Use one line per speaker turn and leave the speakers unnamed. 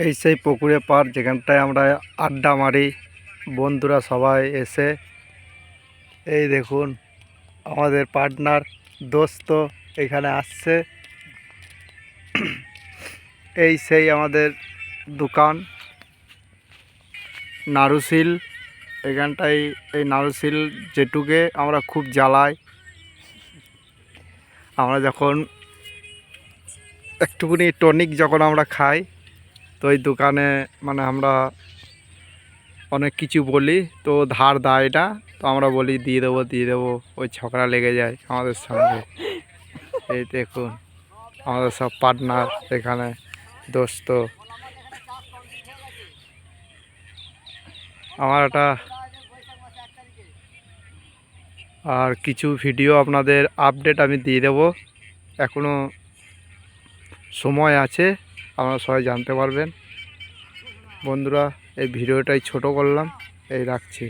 এই সেই পুকুরে পাড় যেখানটায় আমরা আড্ডা মারি বন্ধুরা সবাই এসে। এই দেখুন আমাদের পার্টনার দোস্ত এখানে আসছে। এই সেই আমাদের দোকান নারুশিল। এখানটায় এই নারুশিল যেটুকে আমরা খুব জ্বালাই। আমরা যখন একটুকুনি টনিক যখন আমরা খাই তো ওই দোকানে মানে আমরা অনেক কিছু বলি, তো ধার দেয় না, তো আমরা বলি দিয়ে দেবো, ওই ঝগড়া লেগে যায় আমাদের সঙ্গে। এই দেখুন আমাদের সব পার্টনার এখানে দোস্ত। আমার একটা আর কিছু ভিডিও আপনাদের আপডেট আমি দিয়ে দেবো, এখনও সময় আছে, আপনারা সবাই জানতে পারবেন। বন্ধুরা এই ভিডিওটাই ছোট করলাম, এই রাখছি।